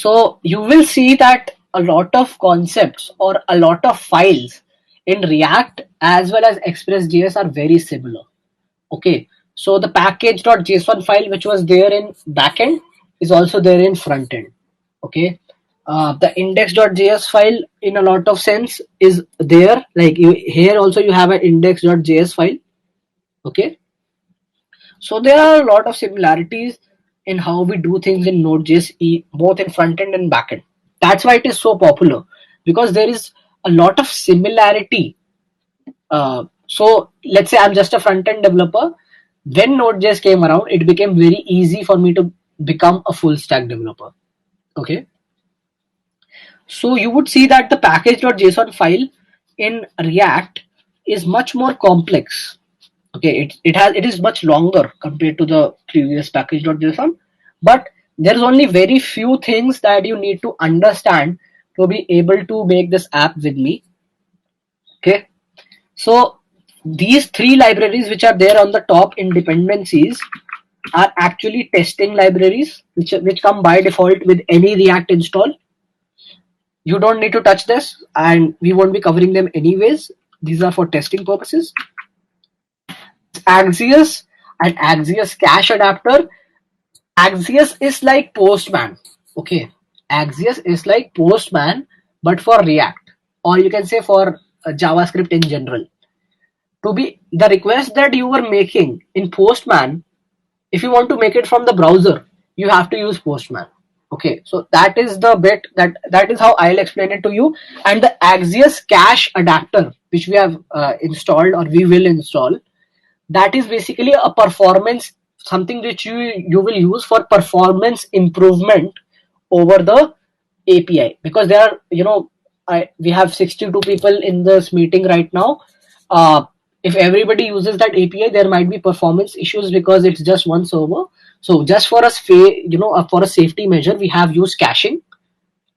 So you will see that a lot of concepts or a lot of files in React as well as Express.js are very similar. Okay, so the package.json file which was there in backend is also there in front end. Okay, the index.js file in a lot of sense is there. Like here also you have an index.js file. Okay, so there are a lot of similarities in how we do things in Node.js, both in front end and back end. That's why it is so popular, because there is a lot of similarity. So let's say I'm just a front end developer. When Node.js came around, it became very easy for me to become a full stack developer. Okay. So you would see that the package.json file in React is much more complex. Okay, it is much longer compared to the previous package.json, but there's only very few things that you need to understand to be able to make this app with me. Okay, so these three libraries which are there on the top in dependencies are actually testing libraries which come by default with any React install. You don't need to touch this, and we won't be covering them anyways. These are for testing purposes. Axios and Axios cache adapter. Axios is like Postman. Okay, Axios is like Postman, but for React, or you can say for JavaScript in general. To be the request that you were making in Postman, if you want to make it from the browser, you have to use Postman. Okay, so that is the bit that is how I'll explain it to you. And the Axios cache adapter, which we have installed or we will install, that is basically a performance, something which you will use for performance improvement over the API, because there are, we have 62 people in this meeting right now. If everybody uses that API, there might be performance issues because it's just one server. So just for us, for a safety measure, we have used caching.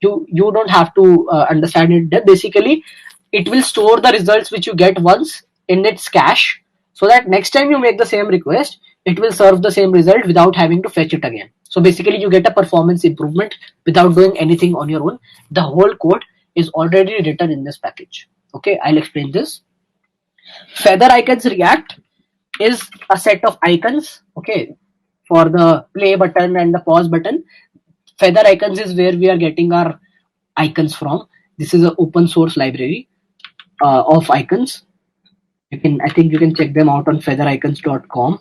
You don't have to understand it. Basically, it will store the results which you get once in its cache, so that next time you make the same request, it will serve the same result without having to fetch it again. So basically you get a performance improvement without doing anything on your own. The whole code is already written in this package. Okay, I'll explain this. Feather icons React is a set of icons, okay, for the play button and the pause button. Feather icons is where we are getting our icons from. This is an open source library of icons. I think you can check them out on feathericons.com.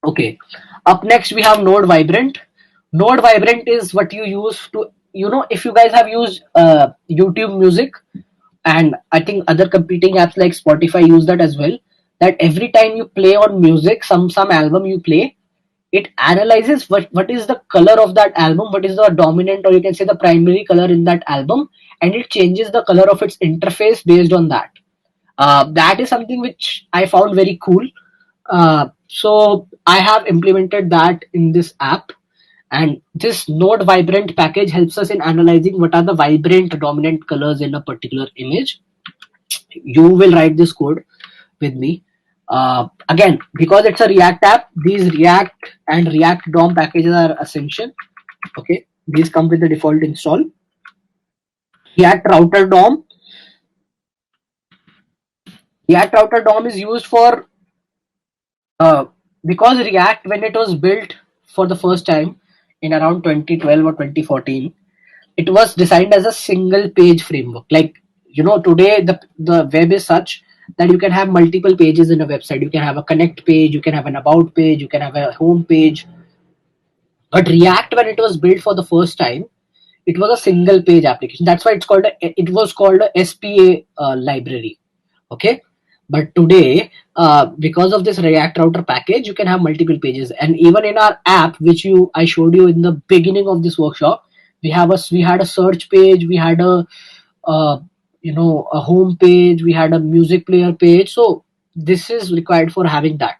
Okay, up next we have Node Vibrant. Node Vibrant is what you use to, if you guys have used YouTube Music, and I think other competing apps like Spotify use that as well, that every time you play on music, some album you play, it analyzes what is the color of that album, what is the dominant, or you can say the primary color in that album, and it changes the color of its interface based on that. That is something which I found very cool. So I have implemented that in this app, and this Node Vibrant package helps us in analyzing what are the vibrant dominant colors in a particular image. You will write this code with me. Again, because it's a React app, these React and React DOM packages are essential. Okay, these come with the default install. React Router DOM. React Router DOM is used for because React, when it was built for the first time in around 2012 or 2014, it was designed as a single page framework. Like, today the web is such that you can have multiple pages in a website. You can have a connect page, you can have an about page, you can have a home page. But React, when it was built for the first time, it was a single page application. That's why it was called a SPA library. Okay, but today, because of this React Router package, you can have multiple pages. And even in our app, which I showed you in the beginning of this workshop, we had a search page, we had a home page, we had a music player page. So this is required for having that.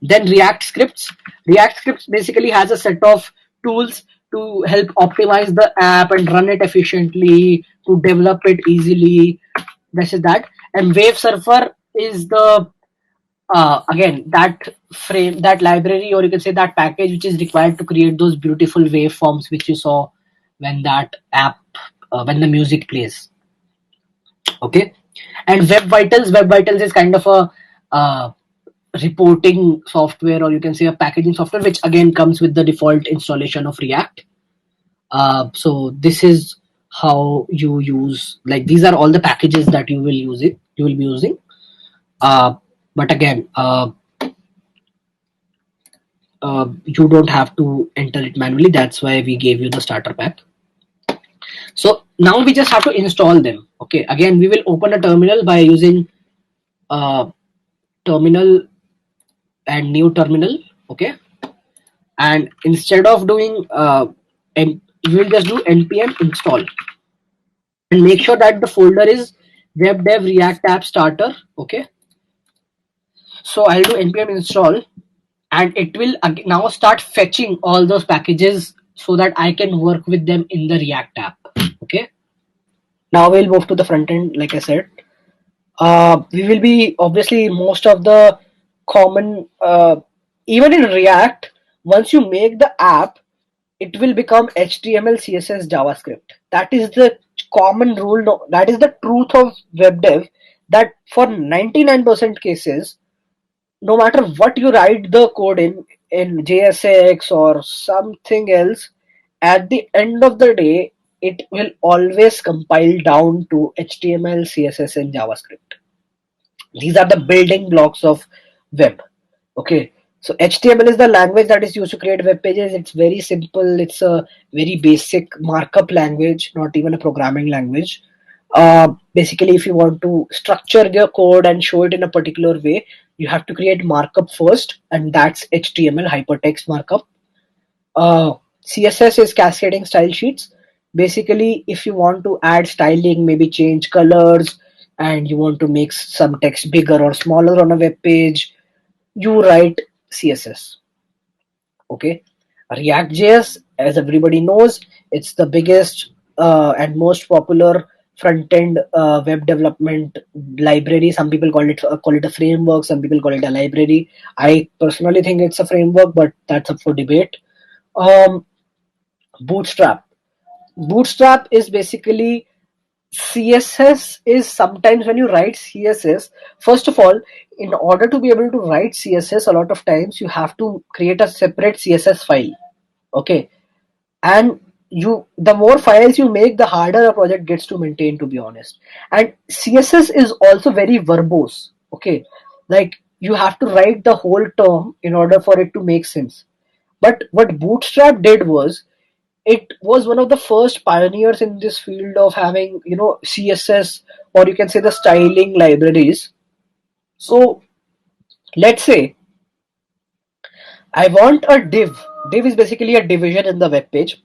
Then React Scripts. React Scripts basically has a set of tools to help optimize the app and run it efficiently, to develop it easily. This is that. And Wave Surfer is the again, that library, or you can say that package which is required to create those beautiful waveforms which you saw when that app, when the music plays. Okay. And Web Vitals is kind of a reporting software, or you can say a packaging software, which again comes with the default installation of React. So this is how you use, like, these are all the packages that you will be using. uh, but again, you don't have to enter it manually. That's why we gave you the starter pack. So now we just have to install them. Okay, again, we will open a terminal by using terminal and new terminal. Okay, and instead of doing you will just do npm install, and make sure that the folder is web dev react app starter. Okay, so I'll do npm install, and it will now start fetching all those packages so that I can work with them in the React app. Okay, now we'll move to the front end. Like I said, we will be obviously most of the common, even in React, once you make the app, it will become HTML, CSS, JavaScript. That is the common rule. No, that is the truth of web dev. That for 99% cases, no matter what you write the code in JSX or something else, at the end of the day, it will always compile down to HTML, CSS, and JavaScript. These are the building blocks of web. Okay, so HTML is the language that is used to create web pages. It's very simple. It's a very basic markup language, not even a programming language. Basically, if you want to structure your code and show it in a particular way, you have to create markup first, and that's HTML, hypertext markup. CSS is cascading style sheets. Basically, if you want to add styling, maybe change colors, and you want to make some text bigger or smaller on a web page, you write CSS. Okay, React.js, as everybody knows, it's the biggest and most popular front-end web development library. Some people call it a framework. Some people call it a library. I personally think it's a framework, but that's up for debate. Um, Bootstrap. Bootstrap is basically CSS. Is sometimes when you write CSS, first of all, in order to be able to write CSS, a lot of times you have to create a separate CSS file. Okay, and the more files you make, the harder a project gets to maintain, to be honest. And CSS is also very verbose. Okay, like you have to write the whole term in order for it to make sense. But what Bootstrap did was, it was one of the first pioneers in this field of having, CSS, or you can say the styling libraries. So let's say I want a div is basically a division in the web page.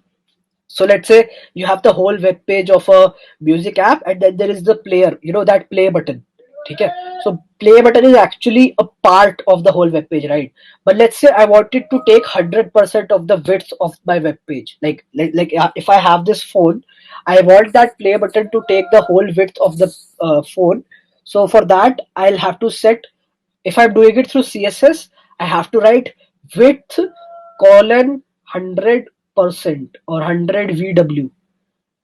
So let's say you have the whole web page of a music app, and then there is the player, that play button. Okay, so play button is actually a part of the whole web page, right? But let's say I wanted to take 100% of the width of my web page. Like if I have this phone, I want that play button to take the whole width of the phone. So for that, I'll have to set, if I'm doing it through CSS, I have to write width colon 100% or 100 VW.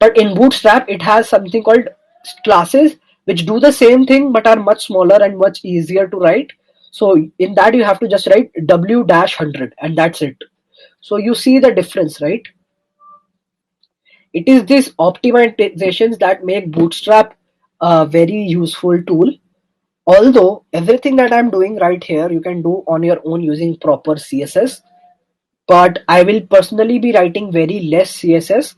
But in Bootstrap, it has something called classes which do the same thing but are much smaller and much easier to write. So in that, you have to just write W-100, and that's it. So you see the difference, right? It is these optimizations that make Bootstrap a very useful tool. Although everything that I'm doing right here, you can do on your own using proper CSS. But I will personally be writing very less CSS,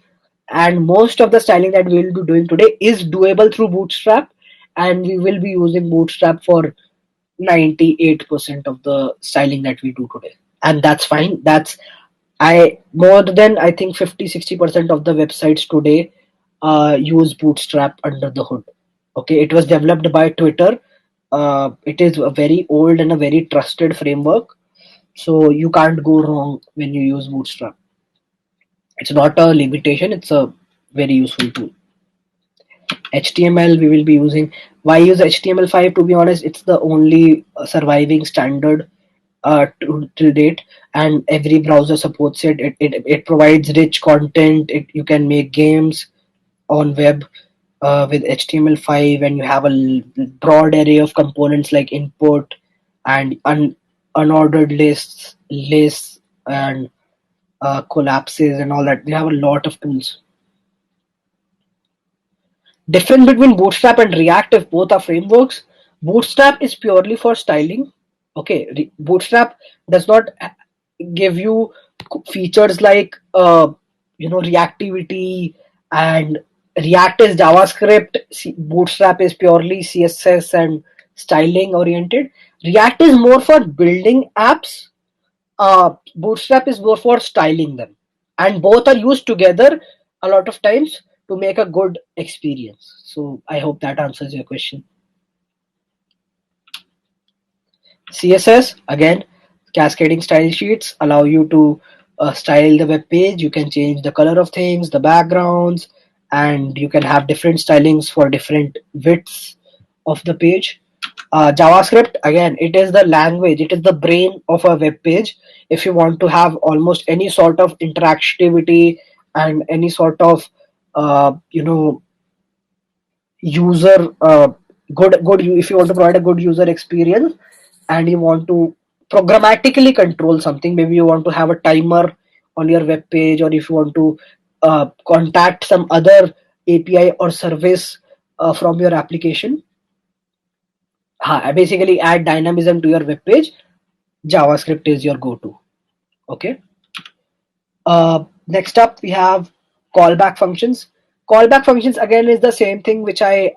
and most of the styling that we will be doing today is doable through Bootstrap, and we will be using Bootstrap for 98% of the styling that we do today. And that's fine. That's I more than, I think, 50-60% of the websites today use Bootstrap under the hood. Okay, it was developed by Twitter. It is a very old and a very trusted framework, so you can't go wrong when you use Bootstrap. It's not a limitation, it's a very useful tool. HTML we will be using. Why use HTML5? To be honest, it's the only surviving standard till date, and every browser supports it. It provides rich content. You can make games on web with HTML5, and you have a broad array of components like input and unordered lists and collapses and all that. We have a lot of tools. Difference between Bootstrap and React, if both are frameworks. Bootstrap is purely for styling. Okay, Bootstrap does not give you features like reactivity, and React is JavaScript. Bootstrap is purely CSS and styling oriented. React is more for building apps. Bootstrap is more for styling them, and both are used together a lot of times to make a good experience. So I hope that answers your question. CSS, again, cascading style sheets allow you to style the web page. You can change the color of things, the backgrounds, and you can have different stylings for different widths of the page. JavaScript, again, it is the language, it is the brain of a web page. If you want to have almost any sort of interactivity and any sort of user good if you want to provide a good user experience, and you want to programmatically control something, maybe you want to have a timer on your web page, or if you want to contact some other API or service from your application, basically add dynamism to your web page, JavaScript is your go-to. Okay. Next up, we have callback functions. Callback functions, again, is the same thing which I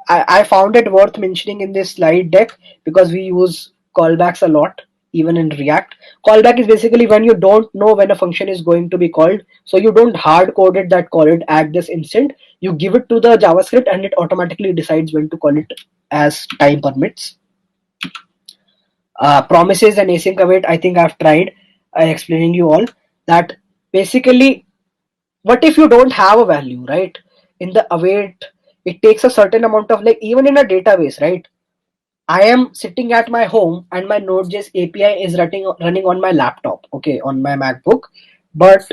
found it worth mentioning in this slide deck, because we use callbacks a lot even in React. Callback is basically when you don't know when a function is going to be called, so you don't hard code it that call it at this instant. You give it to the JavaScript and it automatically decides when to call it as time permits. Promises and async await, I think I've tried explaining you all that. Basically, what if you don't have a value, right? In the await, it takes a certain amount of, like, even in a database, right? I am sitting at my home and my Node.js API is running on my laptop, okay, on my MacBook. But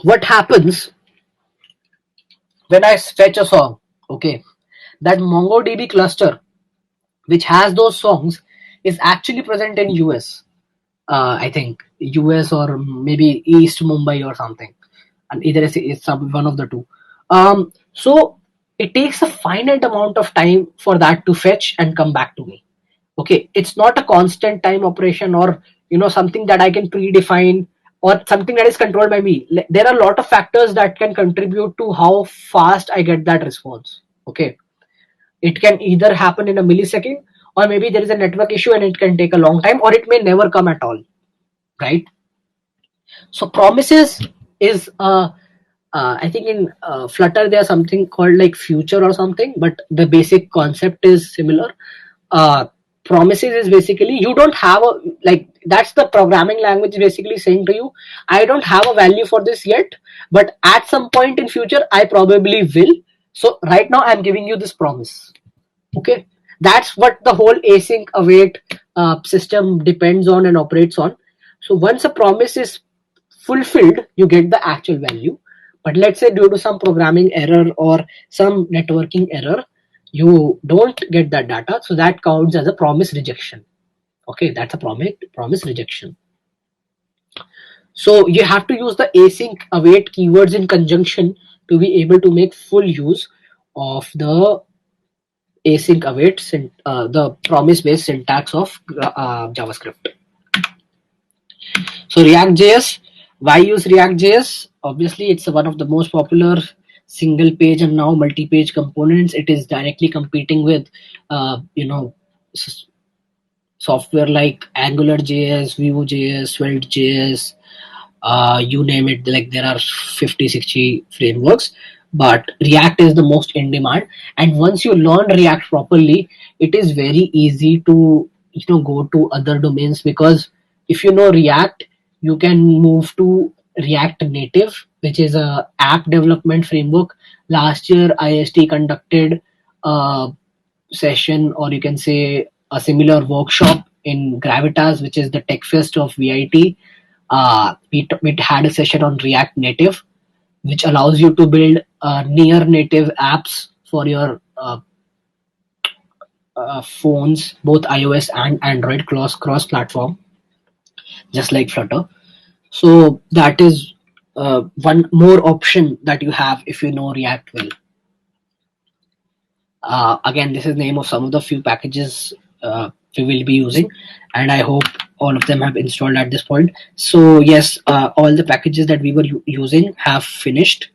what happens when I fetch a song? Okay, that MongoDB cluster which has those songs is actually present in US. I think US or maybe East Mumbai or something, and either it's one of the two. So it takes a finite amount of time for that to fetch and come back to me. Okay, it's not a constant time operation, or something that I can predefine, or something that is controlled by me. There are a lot of factors that can contribute to how fast I get that response. Okay, it can either happen in a millisecond, or maybe there is a network issue and it can take a long time, or it may never come at all, right? So promises is I think in Flutter there's something called like future or something, but the basic concept is similar. Promises is basically, you don't have a, like, that's the programming language basically saying to you, I don't have a value for this yet, but at some point in future I probably will. So right now I'm giving you this promise. Okay, that's what the whole async await system depends on and operates on. So once a promise is fulfilled, you get the actual value. But let's say due to some programming error or some networking error, you don't get that data, so that counts as a promise rejection. Okay, that's a promise rejection. So you have to use the async await keywords in conjunction to be able to make full use of the async await the promise based syntax of JavaScript. So React.js, why use React.js? Obviously, it's one of the most popular single page and now multi-page components. It is directly competing with software like AngularJS, Vue.js, Svelte.js, you name it. Like, there are 50-60 frameworks, but React is the most in demand. And once you learn React properly, it is very easy to go to other domains, because if you know React, you can move to React Native, which is a app development framework. Last year IST conducted session, or you can say a similar workshop in Gravitas, which is the tech fest of VIT. We had a session on React Native, which allows you to build near native apps for your phones, both iOS and Android, cross platform, just like Flutter. So that is one more option that you have if you know React well. Again, this is the name of some of the few packages we will be using, and I hope all of them have installed at this point. So yes, all the packages that we were using have finished.